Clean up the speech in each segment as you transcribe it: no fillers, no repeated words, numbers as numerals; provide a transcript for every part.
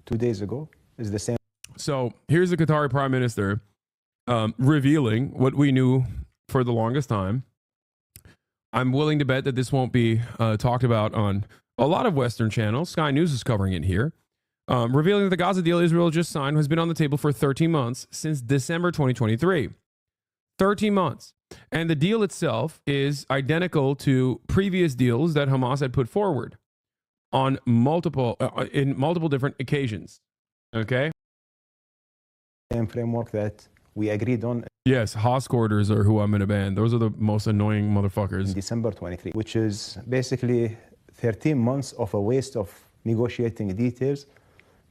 2 days ago is the same. So here's the Qatari prime minister revealing what we knew for the longest time. I'm willing to bet that this won't be talked about on a lot of Western channels. Sky News is covering it here. Revealing that the Gaza deal Israel just signed has been on the table for 13 months since December 2023. 13 months. And the deal itself is identical to previous deals that Hamas had put forward on multiple different occasions. Okay? Same framework that we agreed on Yes, Haas quarters are who I'm going to ban. Those are the most annoying motherfuckers. in December 23, which is basically 13 months of a waste of negotiating details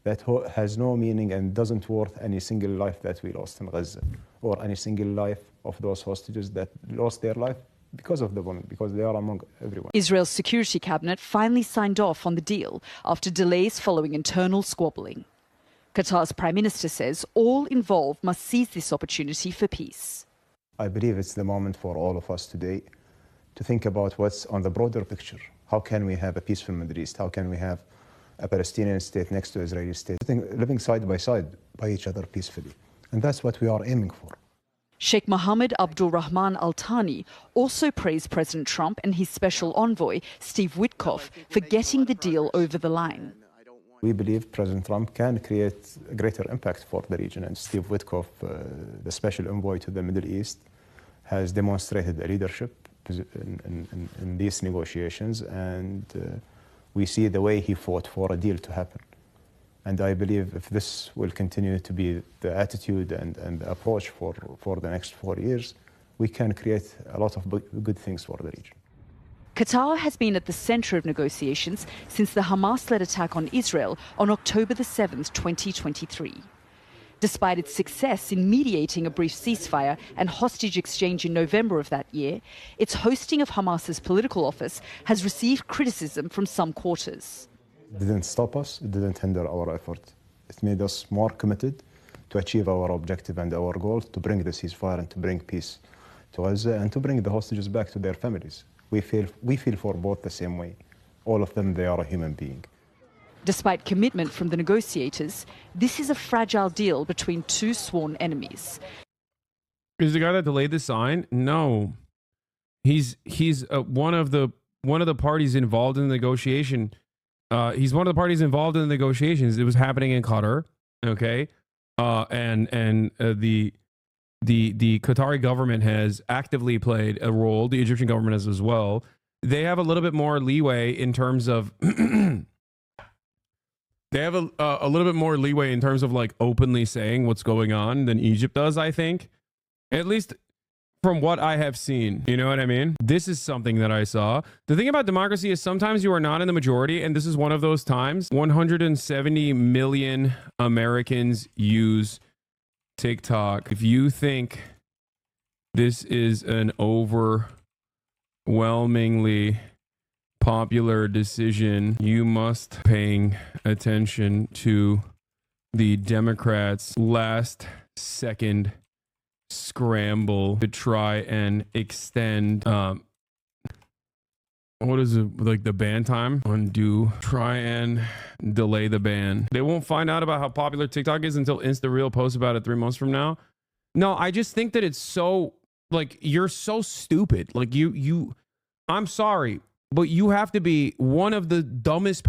that has no meaning and doesn't worth any single life that we lost in Gaza, or any single life of those hostages that lost their life because of the bombing, because they are among everyone. Israel's security cabinet finally signed off on the deal after delays following internal squabbling. Qatar's prime minister says all involved must seize this opportunity for peace. I believe it's the moment for all of us today to think about what's on the broader picture. How can we have a peaceful Middle East? How can we have a Palestinian state next to Israeli state, living side by each other peacefully? And that's what we are aiming for. Sheikh Mohammed Abdul Rahman Al Thani also praised President Trump and his special envoy, Steve Witkoff, for getting the deal over the line. We believe President Trump can create a greater impact for the region, and Steve Witkoff, the special envoy to the Middle East, has demonstrated a leadership in these negotiations, and we see the way he fought for a deal to happen. And I believe if this will continue to be the attitude and the approach for the next 4 years, we can create a lot of good things for the region. Qatar has been at the center of negotiations since the Hamas-led attack on Israel on October the 7th, 2023. Despite its success in mediating a brief ceasefire and hostage exchange in November of that year, its hosting of Hamas's political office has received criticism from some quarters. It didn't stop us, it didn't hinder our effort. It made us more committed to achieve our objective and our goal to bring the ceasefire and to bring peace to Gaza and to bring the hostages back to their families. We feel for both the same way. All of them, they are a human being. Despite commitment from the negotiators, this is a fragile deal between two sworn enemies. Is the guy that delayed the sign? No, he's one of the parties involved in the negotiation. He's one of the parties involved in the negotiations. It was happening in Qatar, okay, and the Qatari government has actively played a role. The Egyptian government has as well. They have a little bit more leeway in terms of they have a little bit more leeway in terms of like openly saying what's going on than Egypt does, I think. At least from what I have seen, you know what I mean? This is something that I saw. The thing about democracy is sometimes you are not in the majority, and this is one of those times. 170 million Americans use TikTok. If you think this is an overwhelmingly popular decision, you must paying attention to the Democrats' last second scramble to try and extend what is it, like the ban time? Try and delay the ban. They won't find out about how popular TikTok is until Insta posts about it 3 months from now. No, I just think that it's so, like, you're so stupid. Like, I'm sorry, but you have to be one of the dumbest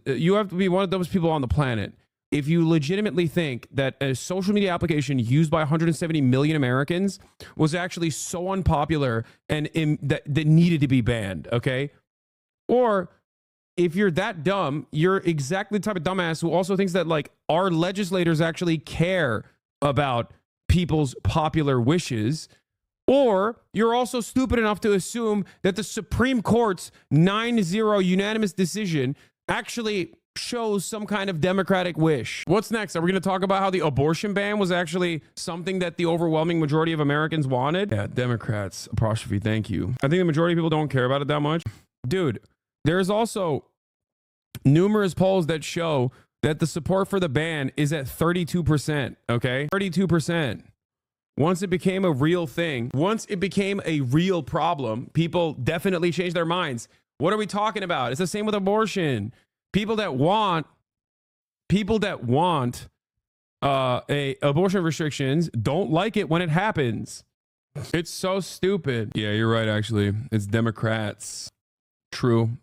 you have to be one of the dumbest people on the planet if you legitimately think that a social media application used by 170 million Americans was actually so unpopular and that needed to be banned, okay? Or if you're that dumb, you're exactly the type of dumbass who also thinks that, like, our legislators actually care about people's popular wishes. Or you're also stupid enough to assume that the Supreme Court's 9-0 unanimous decision actually shows some kind of democratic wish. What's next? Are we going to talk about how the abortion ban was actually something that the overwhelming majority of Americans wanted? Yeah, Democrats, apostrophe, thank you. I think the majority of people don't care about it that much. Dude, there's also numerous polls that show that the support for the ban is at 32%, okay? 32%. Once it became a real thing, once it became a real problem, people definitely changed their minds. What are we talking about? It's the same with abortion. People that want people that want a abortion restrictions don't like it when it happens. It's so stupid. Yeah, you're right, actually. It's Democrats. True.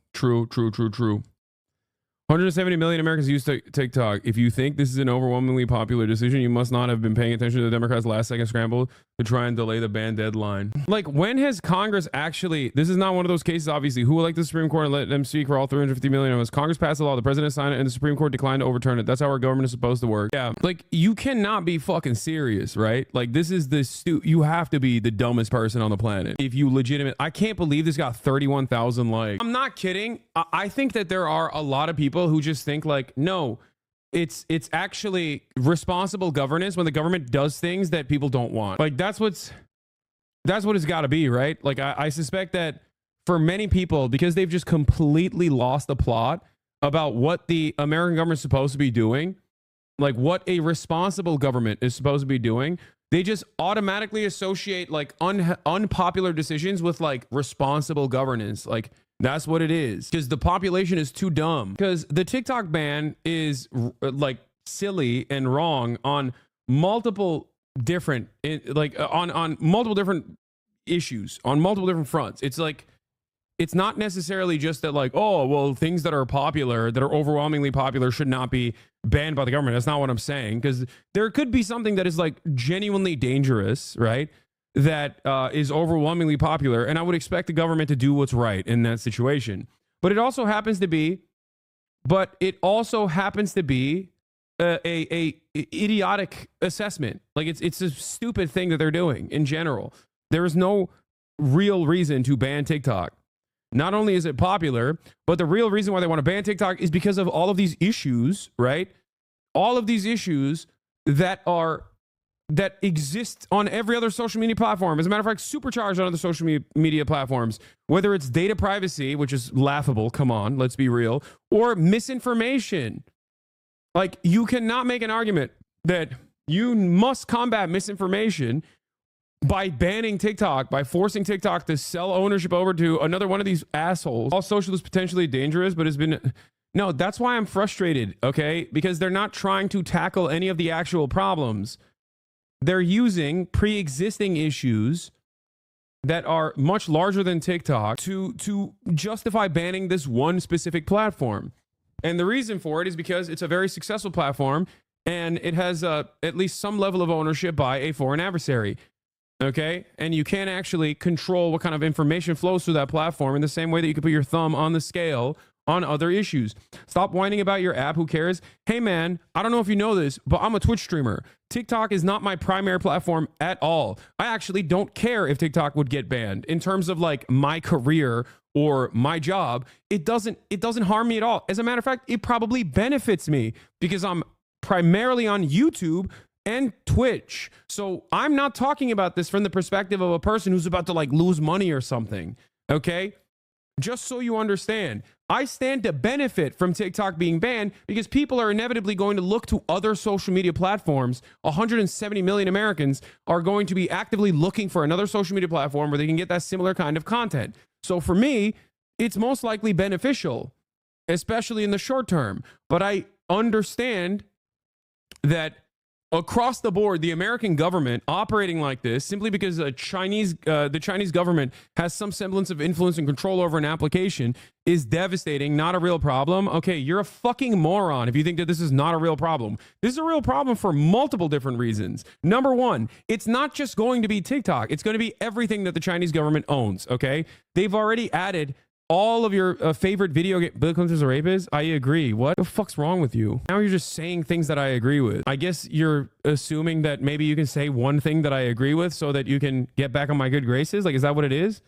170 million Americans use TikTok. If you think this is an overwhelmingly popular decision, you must not have been paying attention to the Democrats' last-second scramble to try and delay the ban deadline. Like, when has Congress actually... This is not one of those cases, obviously. Who elected the Supreme Court and let them speak for all 350 million of us? Congress passed the law, the president signed it, and the Supreme Court declined to overturn it. That's how our government is supposed to work. Yeah, like, you cannot be fucking serious, right? Like, this is the... You have to be the dumbest person on the planet if you legitimate... I can't believe this got 31,000 likes. I'm not kidding. I think that there are a lot of people who just think like, no, it's actually responsible governance when the government does things that people don't want. Like that's what it's got to be, right? Like I suspect that for many people, because they've just completely lost the plot about what the American government is supposed to be doing, like what a responsible government is supposed to be doing, they just automatically associate like unpopular decisions with like responsible governance. Like that's what it is, because the population is too dumb. Because the TikTok ban is like silly and wrong on multiple different on multiple different issues, on multiple different fronts. It's like, it's not necessarily just that like, oh, well, things that are popular, that are overwhelmingly popular should not be banned by the government. That's not what I'm saying, because there could be something that is like genuinely dangerous, right? That is overwhelmingly popular, and I would expect the government to do what's right in that situation. But it also happens to be a idiotic assessment. Like it's a stupid thing that they're doing in general. There is no real reason to ban TikTok. Not only is it popular, but the real reason why they want to ban TikTok is because of all of these issues, right? All of these issues that exist on every other social media platform. As a matter of fact, supercharged on other social media platforms, whether it's data privacy, which is laughable, come on, let's be real, or misinformation. Like, you cannot make an argument that you must combat misinformation by banning TikTok, by forcing TikTok to sell ownership over to another one of these assholes. All social is potentially dangerous, but has been... No, that's why I'm frustrated, okay? Because they're not trying to tackle any of the actual problems. They're using pre-existing issues that are much larger than TikTok to justify banning this one specific platform. And the reason for it is because it's a very successful platform and it has at least some level of ownership by a foreign adversary. Okay? And you can't actually control what kind of information flows through that platform in the same way that you can put your thumb on the scale on other issues. Stop whining about your app. Who cares? Hey, man, I don't know if you know this, but I'm a Twitch streamer. TikTok is not my primary platform at all. I actually don't care if TikTok would get banned. In terms of like my career or my job, it doesn't harm me at all. As a matter of fact, it probably benefits me because I'm primarily on YouTube and Twitch. So I'm not talking about this from the perspective of a person who's about to like lose money or something. Okay? Just so you understand, I stand to benefit from TikTok being banned because people are inevitably going to look to other social media platforms. 170 million Americans are going to be actively looking for another social media platform where they can get that similar kind of content. So for me, it's most likely beneficial, especially in the short term. But I understand that across the board, the American government operating like this simply because the Chinese government has some semblance of influence and control over an application is devastating, not a real problem. Okay, you're a fucking moron if you think that this is not a real problem. This is a real problem for multiple different reasons. Number one, it's not just going to be TikTok. It's going to be everything that the Chinese government owns, okay? They've already added all of your favorite video game. Bill Clinton's a rapist? I agree. What the fuck's wrong with you? Now you're just saying things that I agree with. I guess you're assuming that maybe you can say one thing that I agree with so that you can get back on my good graces? Like, is that what it is?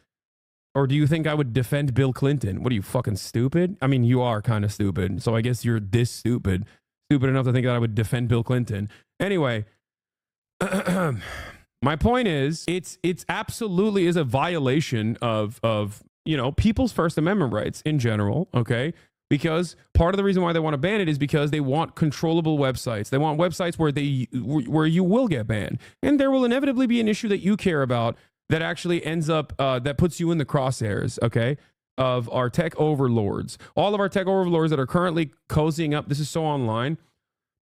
Or do you think I would defend Bill Clinton? What are you, fucking stupid? I mean, you are kind of stupid. So I guess you're this stupid. Stupid enough to think that I would defend Bill Clinton. Anyway, my point is, it's absolutely is a violation of you know, people's First Amendment rights in general, okay? Because part of the reason why they want to ban it is because they want controllable websites. They want websites where you will get banned. And there will inevitably be an issue that you care about that actually ends up, that puts you in the crosshairs, okay, of our tech overlords. All of our tech overlords that are currently cozying up, this is so online,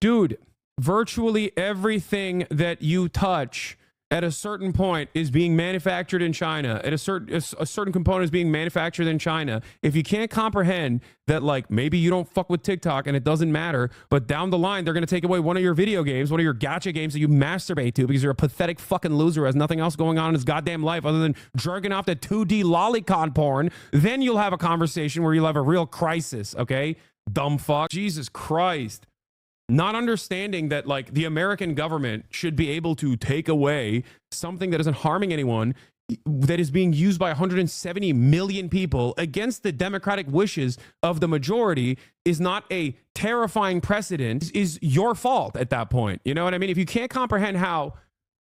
Dude, virtually everything that you touch at a certain point is being manufactured in China. At a certain component is being manufactured in China. If you can't comprehend that, like, maybe you don't fuck with TikTok and it doesn't matter, but down the line they're going to take away one of your video games, one of your gacha games that you masturbate to because you're a pathetic fucking loser who has nothing else going on in his goddamn life other than jerking off to 2D lolicon porn, then you'll have a conversation where you'll have a real crisis, okay? Dumb fuck. Jesus Christ. Not understanding that, like, the American government should be able to take away something that isn't harming anyone, that is being used by 170 million people against the democratic wishes of the majority, is not a terrifying precedent, is your fault at that point. You know what I mean? If you can't comprehend how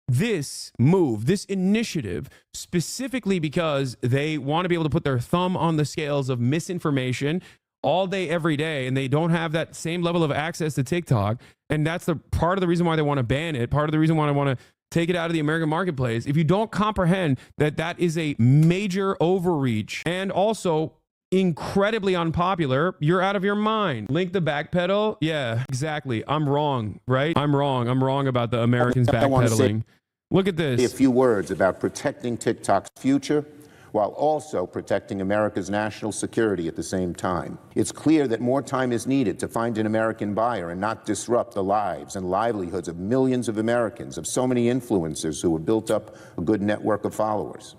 this move, this initiative, specifically because they want to be able to put their thumb on the scales of misinformation all day, every day, and they don't have that same level of access to TikTok. And that's the part of the reason why they want to ban it, part of the reason why I want to take it out of the American marketplace. If you don't comprehend that that is a major overreach and also incredibly unpopular, you're out of your mind. Link the backpedal. Yeah, exactly. I'm wrong, right? I'm wrong about the Americans backpedaling. Look at this. A few words about protecting TikTok's future while also protecting America's national security at the same time. It's clear that more time is needed to find an American buyer and not disrupt the lives and livelihoods of millions of Americans, of so many influencers who have built up a good network of followers.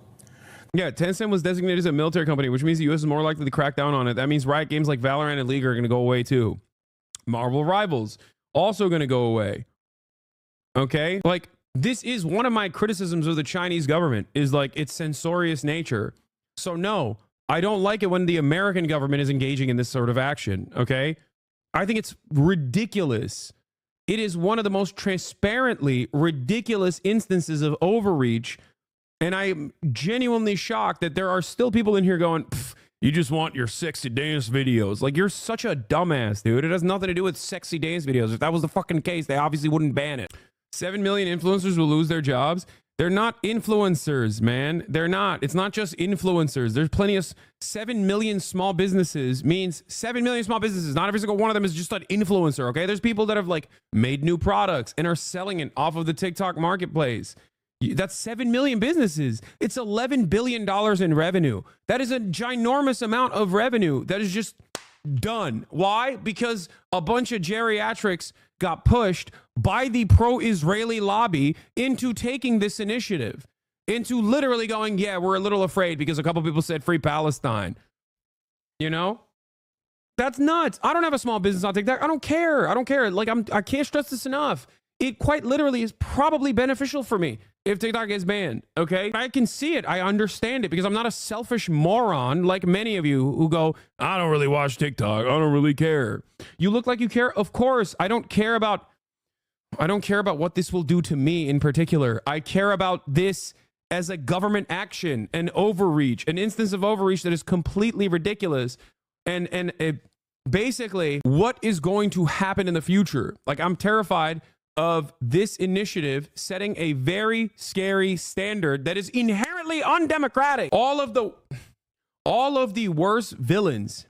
Yeah, Tencent was designated as a military company, which means the U.S. is more likely to crack down on it. That means Riot games like Valorant and League are going to go away too. Marvel Rivals, also going to go away. Okay? Like, this is one of my criticisms of the Chinese government, is like its censorious nature. So no, I don't like it when the American government is engaging in this sort of action, okay? I think it's ridiculous. It is one of the most transparently ridiculous instances of overreach, and I'm genuinely shocked that there are still people in here going, you just want your sexy dance videos. Like, you're such a dumbass, dude. It has nothing to do with sexy dance videos. If that was the fucking case, they obviously wouldn't ban it. 7 million influencers will lose their jobs. They're not influencers, man. They're not. It's not just influencers. There's plenty of 7 million small businesses means 7 million small businesses. Not every single one of them is just an influencer, okay? There's people that have, like, made new products and are selling it off of the TikTok marketplace. That's 7 million businesses. It's $11 billion in revenue. That is a ginormous amount of revenue that is just done. Why? Because a bunch of geriatrics got pushed by the pro-Israeli lobby into taking this initiative, into literally going, yeah, we're a little afraid because a couple people said free Palestine. You know? That's nuts. I don't have a small business on TikTok. I don't care. Like, I can't stress this enough. It quite literally is probably beneficial for me if TikTok is banned, okay? I can see it. I understand it because I'm not a selfish moron like many of you who go, I don't really watch TikTok. I don't really care. You look like you care. Of course, I don't care about what this will do to me in particular. I care about this as a government action, an overreach, an instance of overreach that is completely ridiculous. And basically what is going to happen in the future. Like, I'm terrified of this initiative setting a very scary standard that is inherently undemocratic. All of the worst villains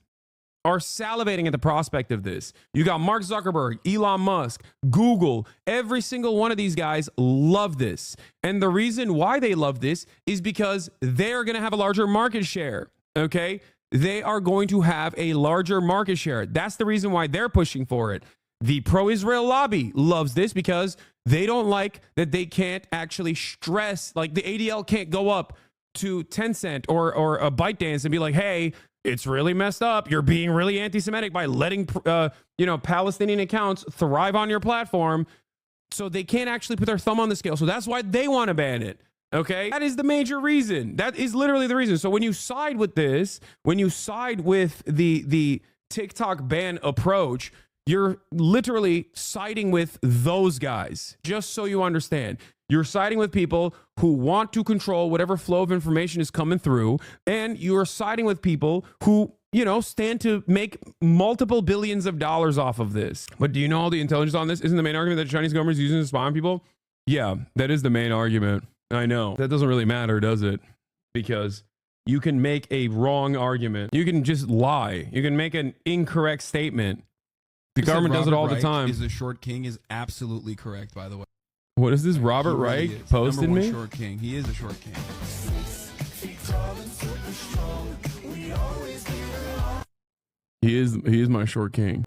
are salivating at the prospect of this. You got Mark Zuckerberg, Elon Musk, Google. Every single one of these guys love this. And the reason why they love this is because they're going to have a larger market share, okay? They are going to have a larger market share. That's the reason why they're pushing for it. The pro-Israel lobby loves this because they don't like that they can't actually stress, like the ADL can't go up to Tencent or a ByteDance and be like, hey, it's really messed up. You're being really anti-Semitic by letting, Palestinian accounts thrive on your platform. So they can't actually put their thumb on the scale. So that's why they want to ban it. Okay, that is the major reason. That is literally the reason. So when you side with this, when you side with the TikTok ban approach, you're literally siding with those guys, just so you understand. You're siding with people who want to control whatever flow of information is coming through, and you're siding with people who, stand to make multiple billions of dollars off of this. But do you know all the intelligence on this? Isn't the main argument that the Chinese government is using to spy on people? Yeah, that is the main argument. I know. That doesn't really matter, does it? Because you can make a wrong argument. You can just lie. You can make an incorrect statement. The government does it all the Reich time. Is the short king is absolutely correct, by the way. What is this? Robert He really Reich is. posted Number one me? short king. He is a short king. He is my short king.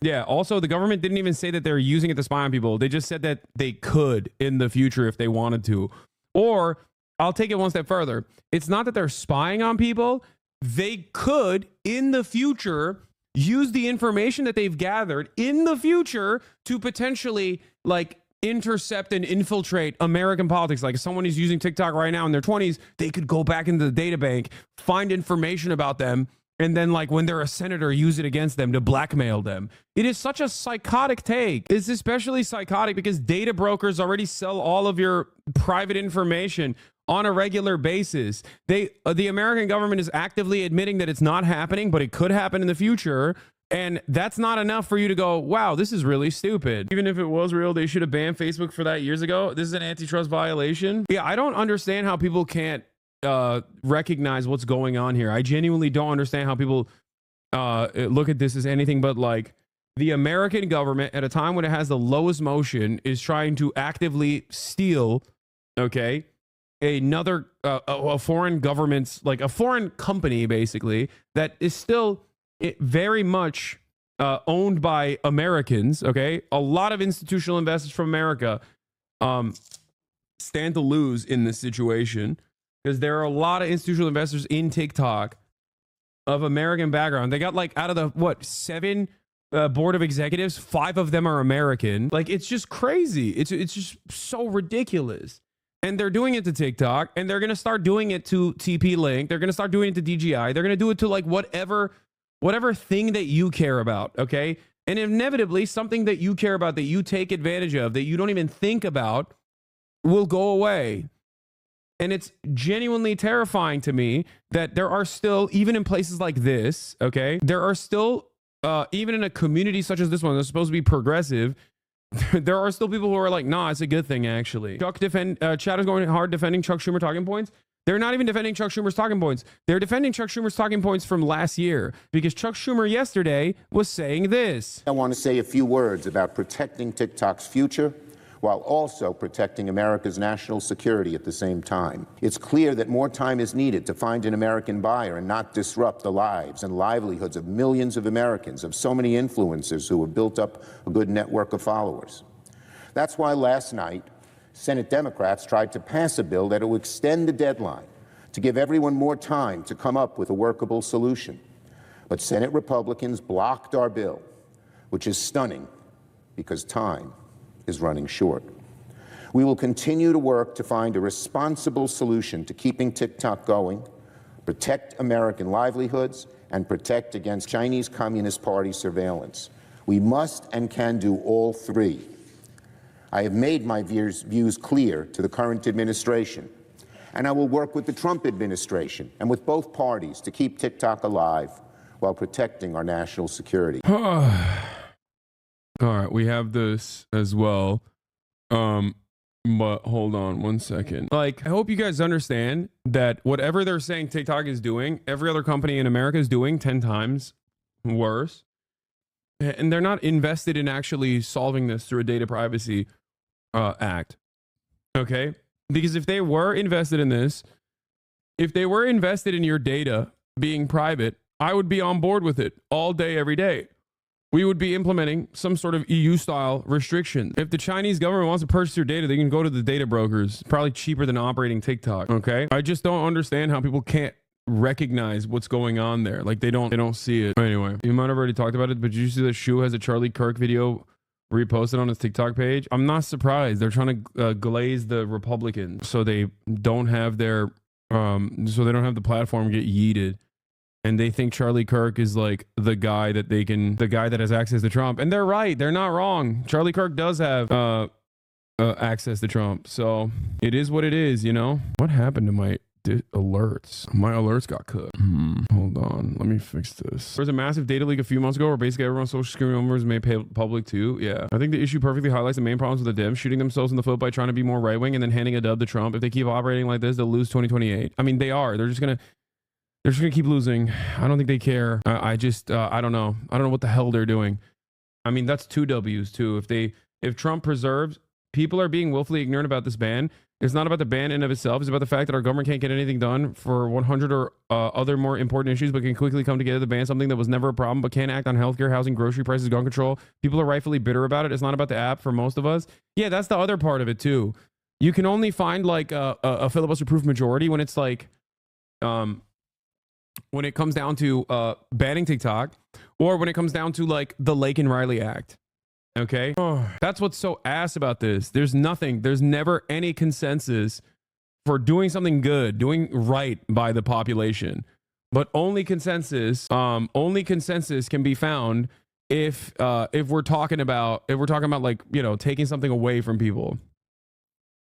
Yeah. Also, the government didn't even say that they're using it to spy on people. They just said that they could in the future if they wanted to. Or I'll take it one step further. It's not that they're spying on people. They could in the future use the information that they've gathered in the future to potentially like intercept and infiltrate American politics. Like if someone is using TikTok right now in their 20s, they could go back into the data bank, find information about them, and then like when they're a senator, use it against them to blackmail them. It is such a psychotic take. It's especially psychotic because data brokers already sell all of your private information on a regular basis. The American government is actively admitting that it's not happening, but it could happen in the future. And that's not enough for you to go, wow, this is really stupid. Even if it was real, they should have banned Facebook for that years ago. This is an antitrust violation. Yeah, I don't understand how people can't recognize what's going on here. I genuinely don't understand how people look at this as anything but like the American government at a time when it has the lowest motion is trying to actively steal, okay, another a foreign government's, like a foreign company basically that is still very much owned by Americans, okay? A lot of institutional investors from America stand to lose in this situation because there are a lot of institutional investors in TikTok of American background. They got like out of the, 7 board of executives, 5 of them are American. Like it's just crazy. It's just so ridiculous. And they're doing it to TikTok and they're going to start doing it to TP Link. They're going to start doing it to DGI. They're going to do it to like whatever thing that you care about, okay? And inevitably, something that you care about, that you take advantage of, that you don't even think about, will go away. And it's genuinely terrifying to me that there are still, even in places like this, okay, there are still, even in a community such as this one that's supposed to be progressive, there are still people who are like, nah, it's a good thing, actually. Chad is going hard defending Chuck Schumer talking points. They're not even defending Chuck Schumer's talking points. They're defending Chuck Schumer's talking points from last year because Chuck Schumer yesterday was saying this. I want to say a few words about protecting TikTok's future while also protecting America's national security at the same time. It's clear that more time is needed to find an American buyer and not disrupt the lives and livelihoods of millions of Americans, of so many influencers who have built up a good network of followers. That's why last night, Senate Democrats tried to pass a bill that will extend the deadline to give everyone more time to come up with a workable solution. But Senate Republicans blocked our bill, which is stunning because time is running short. We will continue to work to find a responsible solution to keeping TikTok going, protect American livelihoods, and protect against Chinese Communist Party surveillance. We must and can do all three. I have made my views clear to the current administration, and I will work with the Trump administration and with both parties to keep TikTok alive while protecting our national security. All right, we have this as well. But hold on one second. Like, I hope you guys understand that whatever they're saying TikTok is doing, every other company in America is doing 10 times worse. And they're not invested in actually solving this through a data privacy act. Okay? Because if they were invested in this, if they were invested in your data being private, I would be on board with it all day, every day. We would be implementing some sort of EU-style restriction. If the Chinese government wants to purchase your data, they can go to the data brokers. Probably cheaper than operating TikTok, okay? I just don't understand how people can't recognize what's going on there. Like, they don't see it. Anyway, you might have already talked about it, but did you see that Shu has a Charlie Kirk video reposted on his TikTok page? I'm not surprised. They're trying to glaze the Republicans so they don't have their, so they don't have the platform get yeeted. And they think Charlie Kirk is like the guy that has access to Trump. And they're right. They're not wrong. Charlie Kirk does have access to Trump. So it is what it is, you know? What happened to my alerts? My alerts got cut. Hold on. Let me fix this. There was a massive data leak a few months ago where basically everyone's social security numbers made public too. Yeah. I think the issue perfectly highlights the main problems with the Dems shooting themselves in the foot by trying to be more right-wing and then handing a dub to Trump. If they keep operating like this, they'll lose 2028. I mean, they are. They're just going to keep losing. I don't think they care. I don't know. I don't know what the hell they're doing. I mean, that's two W's too. If Trump preserves, people are being willfully ignorant about this ban. It's not about the ban in of itself. It's about the fact that our government can't get anything done for 100 or other more important issues, but can quickly come together to ban something that was never a problem, but can't act on healthcare, housing, grocery prices, gun control. People are rightfully bitter about it. It's not about the app for most of us. Yeah, that's the other part of it too. You can only find like a filibuster-proof majority when it's like, when it comes down to banning TikTok, or when it comes down to like the Lake and Riley Act. Okay. That's what's so ass about this. There's never any consensus for doing something good, doing right by the population. But only consensus can be found if we're talking about like, you know, taking something away from people.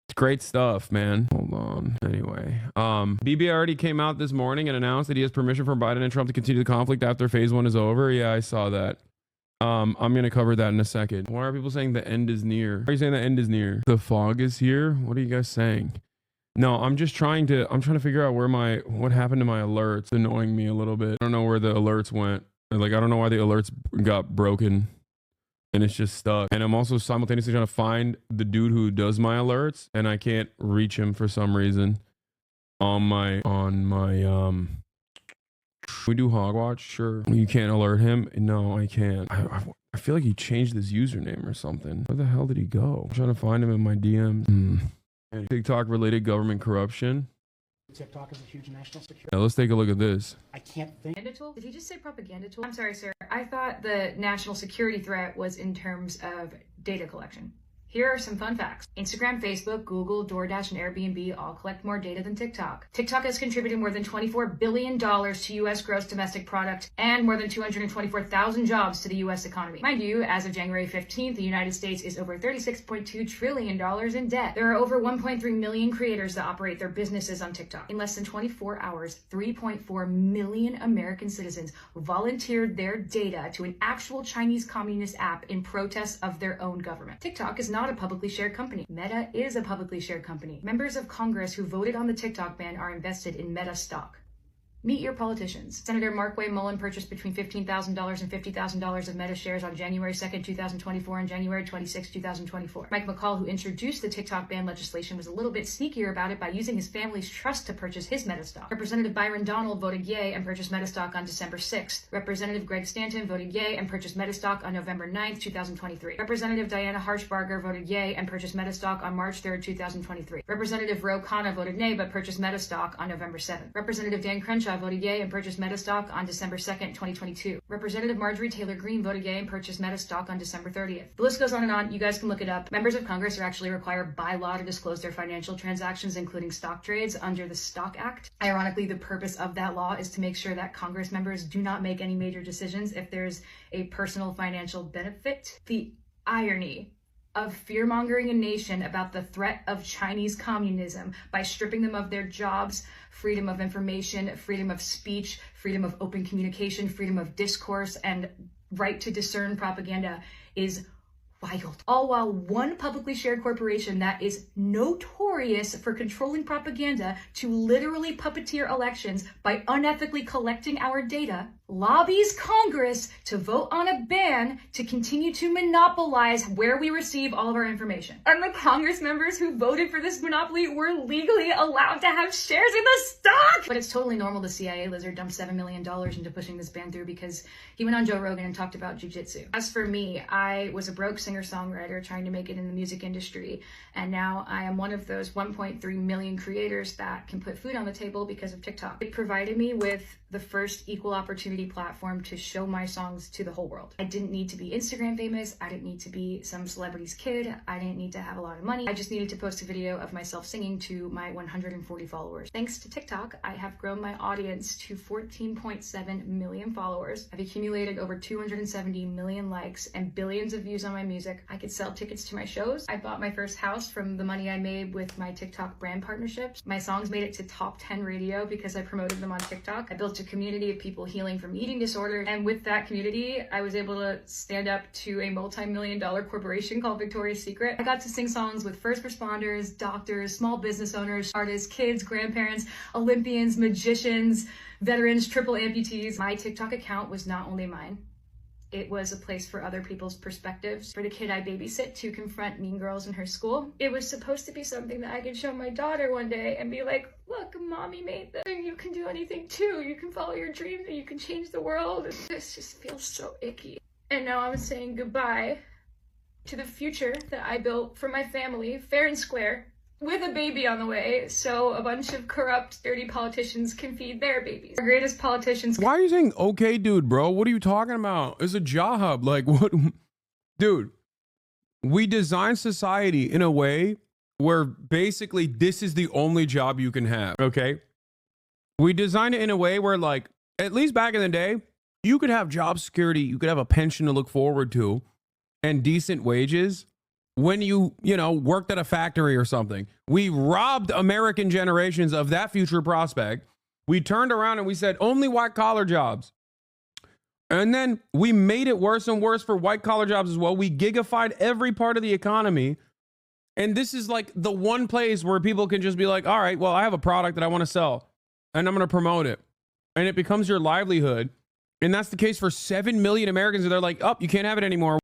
It's great stuff, man. Hold on. Anyway, BB already came out this morning and announced that he has permission from Biden and Trump to continue the conflict after phase 1 is over. Yeah, I saw that. I'm going to cover that in a second. Why are people saying the end is near? Why are you saying the end is near? The fog is here? What are you guys saying? No, I'm trying to figure out what happened to my alerts. It's annoying me a little bit. I don't know where the alerts went. Like, I don't know why the alerts got broken and it's just stuck. And I'm also simultaneously trying to find the dude who does my alerts and I can't reach him for some reason on my we do Hogwatch? Sure. You can't alert him? No, I can't. I feel like he changed his username or something. Where the hell did he go? I'm trying to find him in my DMs. TikTok related government corruption. TikTok is a huge national security. Now let's take a look at this. I can't think. Propaganda tool? Did he just say propaganda tool? I'm sorry, sir. I thought the national security threat was in terms of data collection. Here are some fun facts. Instagram, Facebook, Google, DoorDash, and Airbnb all collect more data than TikTok. TikTok has contributed more than $24 billion to U.S. gross domestic product and more than 224,000 jobs to the U.S. economy. Mind you, as of January 15th, the United States is over $36.2 trillion in debt. There are over 1.3 million creators that operate their businesses on TikTok. In less than 24 hours, 3.4 million American citizens volunteered their data to an actual Chinese communist app in protest of their own government. TikTok is not a publicly shared company. Meta is a publicly shared company. Members of Congress who voted on the TikTok ban are invested in Meta stock. Meet your politicians. Senator Markway Mullen purchased between $15,000 and $50,000 of Meta shares on January 2nd, 2024 and January 26, 2024. Mike McCall, who introduced the TikTok ban legislation, was a little bit sneakier about it by using his family's trust to purchase his Meta stock. Representative Byron Donald voted yay and purchased Meta stock on December 6th. Representative Greg Stanton voted yay and purchased Meta stock on November 9th, 2023. Representative Diana Harshbarger voted yay and purchased Meta stock on March 3rd, 2023. Representative Ro Khanna voted nay but purchased Meta stock on November 7th. Representative Dan Crenshaw voted yay and purchased Meta stock on December 2nd, 2022. Representative Marjorie Taylor Greene voted yay and purchased Meta stock on December 30th. The list goes on and on. You guys can look it up. Members of Congress are actually required by law to disclose their financial transactions, including stock trades, under the Stock Act. Ironically, the purpose of that law is to make sure that Congress members do not make any major decisions if there's a personal financial benefit. The irony of fear-mongering a nation about the threat of Chinese communism by stripping them of their jobs, freedom of information, freedom of speech, freedom of open communication, freedom of discourse, and right to discern propaganda is wild. All while one publicly shared corporation that is notorious for controlling propaganda to literally puppeteer elections by unethically collecting our data lobbies Congress to vote on a ban to continue to monopolize where we receive all of our information. And the Congress members who voted for this monopoly were legally allowed to have shares in the stock! But it's totally normal the CIA lizard dumped $7 million into pushing this ban through because he went on Joe Rogan and talked about jujitsu. As for me, I was a broke singer-songwriter trying to make it in the music industry, and now I am one of those 1.3 million creators that can put food on the table because of TikTok. It provided me with the first equal opportunity platform to show my songs to the whole world. I didn't need to be Instagram famous. I didn't need to be some celebrity's kid. I didn't need to have a lot of money. I just needed to post a video of myself singing to my 140 followers. Thanks to TikTok, I have grown my audience to 14.7 million followers. I've accumulated over 270 million likes and billions of views on my music. I could sell tickets to my shows. I bought my first house from the money I made with my TikTok brand partnerships. My songs made it to top 10 radio because I promoted them on TikTok. I built a community of people healing from eating disorders, and with that community I was able to stand up to a multi-million-dollar corporation called Victoria's Secret. I got to sing songs with first responders, doctors, small business owners, artists, kids, grandparents, Olympians, magicians, veterans, triple amputees. My TikTok account was not only mine, It was a place for other people's perspectives, for the kid I babysit to confront mean girls in her school. It was supposed to be something that I could show my daughter one day and be like, look, mommy made this. You can do anything too. You can follow your dreams and you can change the world. This just feels so icky. And now I'm saying goodbye to the future that I built for my family, fair and square, with a baby on the way, so a bunch of corrupt, dirty politicians can feed their babies. Our greatest politicians. Why are you saying, okay, dude, bro? What are you talking about? It's a job. Like, what? Dude, we design society in a way where basically this is the only job you can have, okay? We design it in a way where, like, at least back in the day, you could have job security, you could have a pension to look forward to, and decent wages when you know, worked at a factory or something. We robbed American generations of that future prospect. We turned around and we said only white collar jobs. And then we made it worse and worse for white collar jobs as well. We gigafied every part of the economy. And this is like the one place where people can just be like, all right, well, I have a product that I want to sell and I'm going to promote it. And it becomes your livelihood. And that's the case for 7 million Americans. And they're like, oh, you can't have it anymore.